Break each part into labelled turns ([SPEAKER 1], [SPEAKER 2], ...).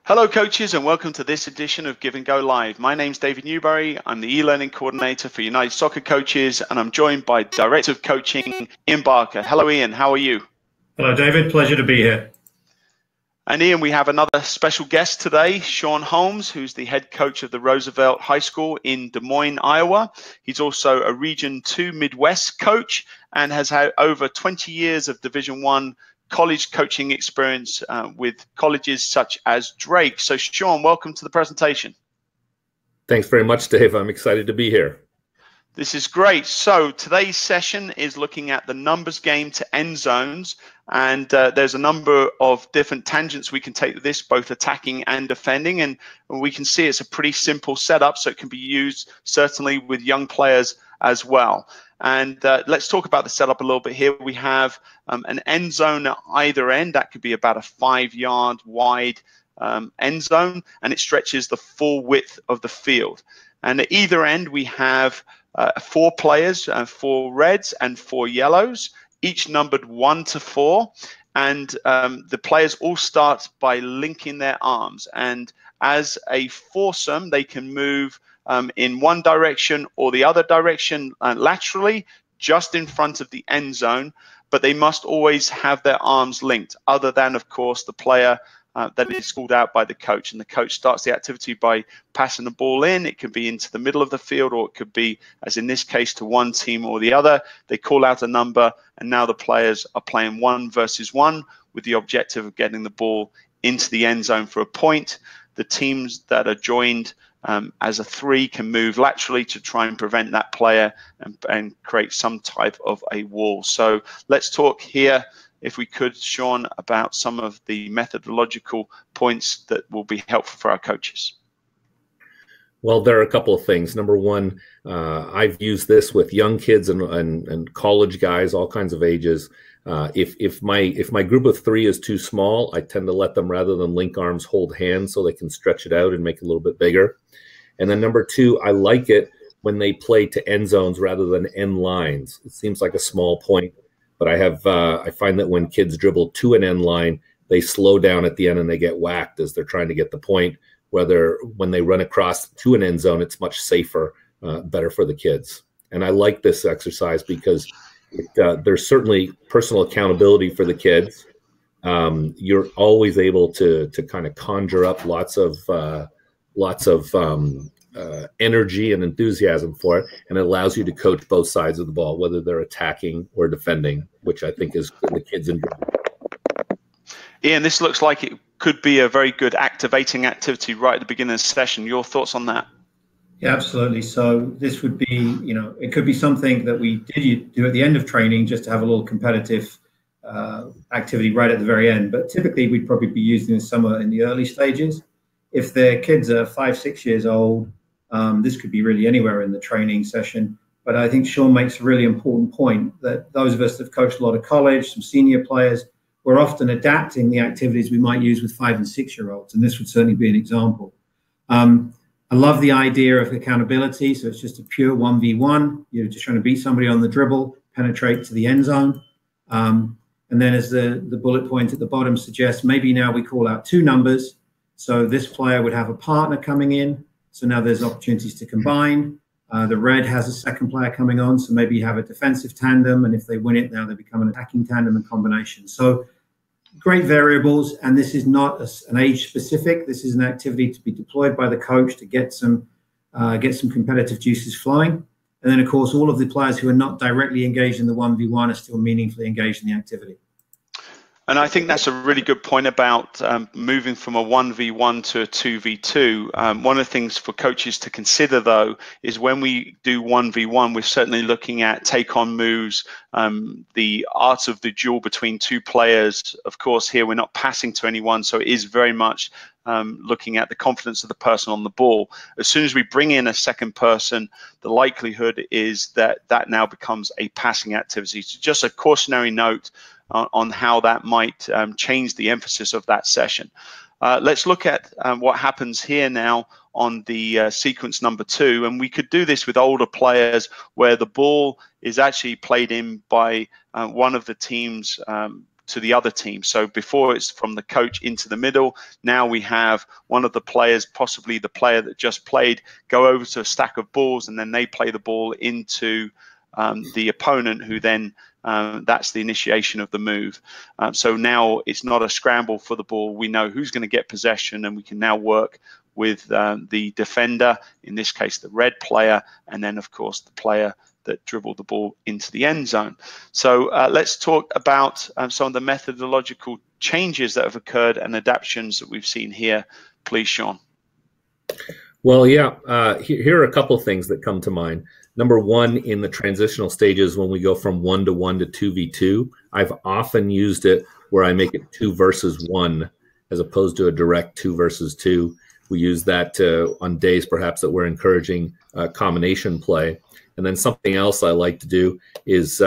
[SPEAKER 1] Hello coaches and welcome to this edition of Give and Go Live. My name's David Newbury. I'm the e-learning coordinator for United Soccer Coaches and I'm joined by Director of Coaching, Ian Barker. Hello Ian, how are you?
[SPEAKER 2] Hello David, pleasure to be here.
[SPEAKER 1] And Ian, we have another special guest today, Sean Holmes, who's the head coach of the Roosevelt High School in Des Moines, Iowa. He's also a Region 2 Midwest coach and has had over 20 years of Division I college coaching experience with colleges such as Drake. So Sean, welcome to the presentation.
[SPEAKER 3] Thanks very much, Dave. I'm excited to be here.
[SPEAKER 1] This is great. So today's session is looking at the numbers game to end zones, and there's a number of different tangents we can take with this, both attacking and defending, and we can see it's a pretty simple setup, so it can be used certainly with young players as well. And let's talk about the setup a little bit here. We have an end zone at either end. That could be about a 5-yard wide end zone, and it stretches the full width of the field. And at either end, we have 4 players, 4 reds and 4 yellows, each numbered 1 to 4. And the players all start by linking their arms. And as a foursome, they can move in one direction or the other direction laterally, just in front of the end zone, but they must always have their arms linked, other than, of course, the player that is called out by the coach. And the coach starts the activity by passing the ball in. It could be into the middle of the field, or it could be, as in this case, to one team or the other. They call out a number, and now the players are playing 1 versus 1 with the objective of getting the ball into the end zone for a point. The teams that are joined as a 3 can move laterally to try and prevent that player and create some type of a wall. So let's talk here, if we could, Sean, about some of the methodological points that will be helpful for our coaches.
[SPEAKER 3] Well, there are a couple of things. Number one, I've used this with young kids and college guys, all kinds of ages. If my group of 3 is too small, I tend to let them, rather than link arms, hold hands so they can stretch it out and make it a little bit bigger. And then number 2, I like it when they play to end zones rather than end lines. It seems like a small point, but I find that when kids dribble to an end line, they slow down at the end and they get whacked as they're trying to get the point. Whether when they run across to an end zone, it's much safer, better for the kids. And I like this exercise because there's certainly personal accountability for the kids. You're always able to kind of conjure up lots of energy and enthusiasm for it, and it allows you to coach both sides of the ball, whether they're attacking or defending, which I think is the kids enjoy.
[SPEAKER 1] Ian, this looks like it could be a very good activating activity right at the beginning of the session. Your thoughts on that?
[SPEAKER 2] Yeah, absolutely. So this would be, it could be something that we do at the end of training, just to have a little competitive activity right at the very end. But typically, we'd probably be using this somewhere in the early stages. If their kids are 5, 6 years old, this could be really anywhere in the training session. But I think Sean makes a really important point that those of us that have coached a lot of college, some senior players, we're often adapting the activities we might use with 5 and 6 year olds. And this would certainly be an example. I love the idea of accountability. So it's just a pure 1v1. You're just trying to beat somebody on the dribble, penetrate to the end zone. And then, as the bullet point at the bottom suggests, maybe now we call out 2 numbers. So this player would have a partner coming in. So now there's opportunities to combine. The red has a second player coming on. So maybe you have a defensive tandem. And if they win it, now they become an attacking tandem and combination. So great variables. And this is not an age specific. This is an activity to be deployed by the coach to get some competitive juices flowing. And then, of course, all of the players who are not directly engaged in the 1v1 are still meaningfully engaged in the activity.
[SPEAKER 1] And I think that's a really good point about moving from a 1v1 to a 2v2. One of the things for coaches to consider, though, is when we do 1v1, we're certainly looking at take-on moves, the art of the duel between 2 players. Of course, here we're not passing to anyone, so it is very much looking at the confidence of the person on the ball. As soon as we bring in a second person, the likelihood is that that now becomes a passing activity. So just a cautionary note on how that might change the emphasis of that session. Let's look at what happens here now on the sequence number 2, and we could do this with older players where the ball is actually played in by one of the team's to the other team. So before it's from the coach into the middle, now we have one of the players, possibly the player that just played, go over to a stack of balls, and then they play the ball into the opponent, who then that's the initiation of the move. So now it's not a scramble for the ball. We know who's going to get possession, and we can now work with the defender, in this case the red player, and then of course the player that dribbled the ball into the end zone. So let's talk about some of the methodological changes that have occurred and adaptations that we've seen here. Please, Sean.
[SPEAKER 3] Well, yeah, here are a couple of things that come to mind. Number one, in the transitional stages, when we go from 1-to-1 to 2v2, I've often used it where I make it 2 versus 1 as opposed to a direct 2 versus 2. We use that on days perhaps that we're encouraging combination play. And then something else I like to do is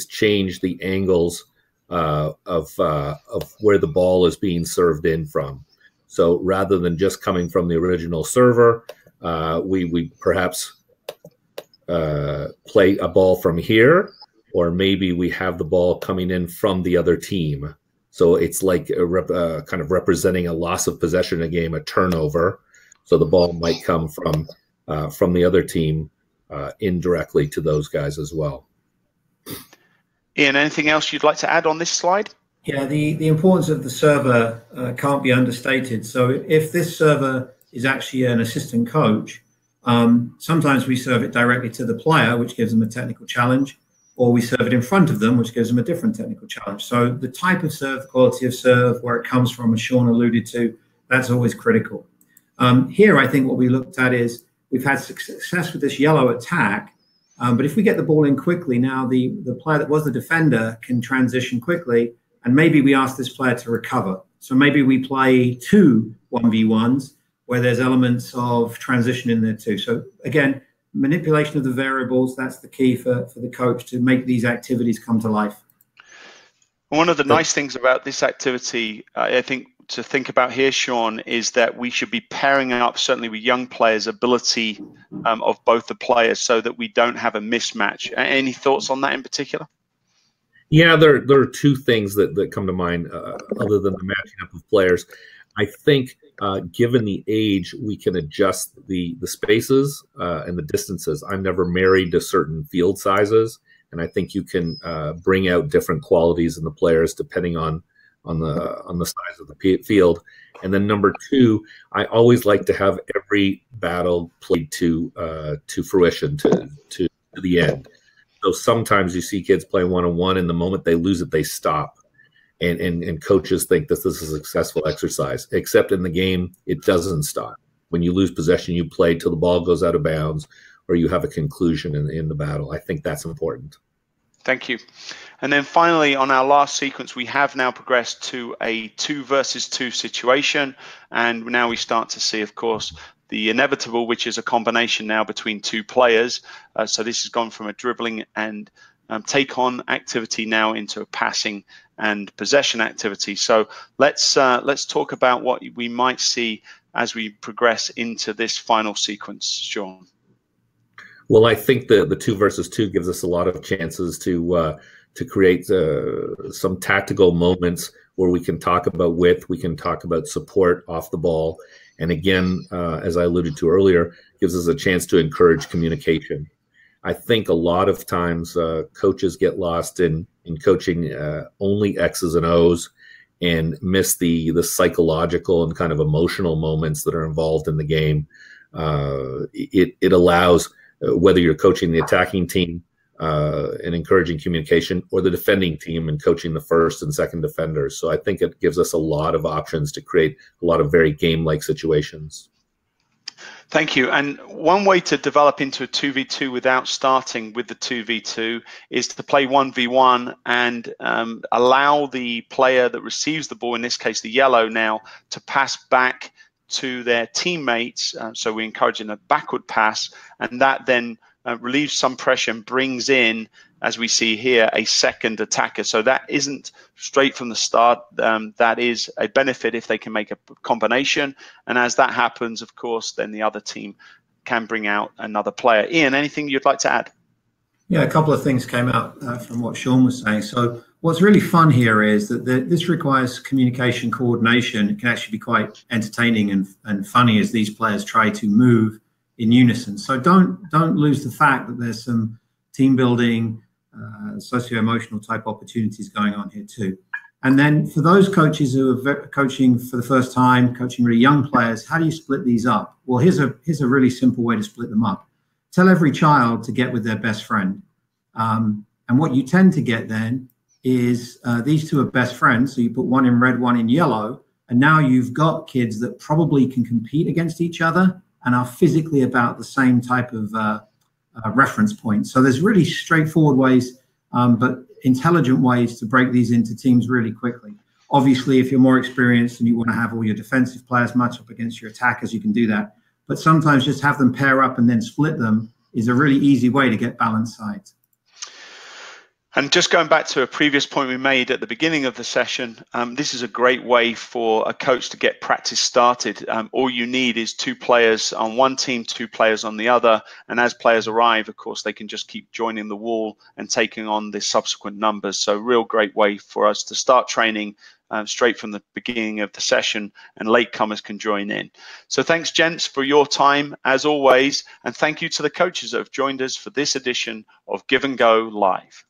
[SPEAKER 3] change the angles of where the ball is being served in from. So rather than just coming from the original server, we perhaps play a ball from here, or maybe we have the ball coming in from the other team. So it's like kind of representing a loss of possession in a game, a turnover. So the ball might come from the other team indirectly to those guys as well.
[SPEAKER 1] Ian, anything else you'd like to add on this slide?
[SPEAKER 2] Yeah, the importance of the server can't be understated. So if this server is actually an assistant coach, sometimes we serve it directly to the player, which gives them a technical challenge, or we serve it in front of them, which gives them a different technical challenge. So the type of serve, the quality of serve, where it comes from, as Sean alluded to, that's always critical. Here, I think what we looked at is we've had success with this yellow attack, but if we get the ball in quickly, now the player that was the defender can transition quickly, and maybe we ask this player to recover. So maybe we play 2 1v1s where there's elements of transition in there too. So again, manipulation of the variables, that's the key for the coach to make these activities come to life.
[SPEAKER 1] One of the nice things about this activity, I think, to think about here, Sean, is that we should be pairing up, certainly with young players, ability of both the players so that we don't have a mismatch. Any thoughts on that in particular?
[SPEAKER 3] Yeah, there are two things that come to mind other than the matching up of players. I think given the age, we can adjust the spaces and the distances. I'm never married to certain field sizes, and I think you can bring out different qualities in the players depending on the size of the field. And then number two, I always like to have every battle played to fruition, to the end. So sometimes you see kids play one-on-one, and the moment they lose it, they stop. And coaches think this is a successful exercise, except in the game, it doesn't stop. When you lose possession, you play till the ball goes out of bounds or you have a conclusion in the battle. I think that's important.
[SPEAKER 1] Thank you. And then finally, on our last sequence, we have now progressed to a 2 versus 2 situation. And now we start to see, of course, the inevitable, which is a combination now between 2 players. So this has gone from a dribbling and take on activity now into a passing and possession activity. So let's talk about what we might see as we progress into this final sequence, Sean.
[SPEAKER 3] Well, I think the 2 versus 2 gives us a lot of chances to create some tactical moments where we can talk about width, we can talk about support off the ball, and again, as I alluded to earlier, gives us a chance to encourage communication. I think a lot of times coaches get lost in coaching only X's and O's and miss the psychological and kind of emotional moments that are involved in the game. It allows, whether you're coaching the attacking team and encouraging communication, or the defending team and coaching the first and second defenders. So I think it gives us a lot of options to create a lot of very game-like situations.
[SPEAKER 1] Thank you. And one way to develop into a 2v2 without starting with the 2v2 is to play 1v1 and allow the player that receives the ball, in this case the yellow now, to pass back to their teammates. So we encourage in a backward pass, and that then relieves some pressure and brings in, as we see here, a second attacker. So that isn't straight from the start. That is a benefit if they can make a combination. And as that happens, of course, then the other team can bring out another player. Ian, anything you'd like to add?
[SPEAKER 2] Yeah, a couple of things came out from what Sean was saying. So what's really fun here is that this requires communication, coordination. It can actually be quite entertaining and funny as these players try to move in unison. So don't lose the fact that there's some team building, socio-emotional type opportunities going on here too. And then for those coaches who are coaching for the first time, coaching really young players, how do you split these up? Well, here's a really simple way to split them up. Tell every child to get with their best friend. And what you tend to get then is these two are best friends. So you put one in red, one in yellow. And now you've got kids that probably can compete against each other and are physically about the same type of reference point. So there's really straightforward ways, but intelligent ways to break these into teams really quickly. Obviously, if you're more experienced and you want to have all your defensive players match up against your attackers, you can do that. But sometimes just have them pair up and then split them is a really easy way to get balanced sides.
[SPEAKER 1] And just going back to a previous point we made at the beginning of the session, this is a great way for a coach to get practice started. All you need is 2 players on one team, 2 players on the other. And as players arrive, of course, they can just keep joining the wall and taking on the subsequent numbers. So real great way for us to start training straight from the beginning of the session, and latecomers can join in. So thanks, gents, for your time as always. And thank you to the coaches that have joined us for this edition of Give and Go Live.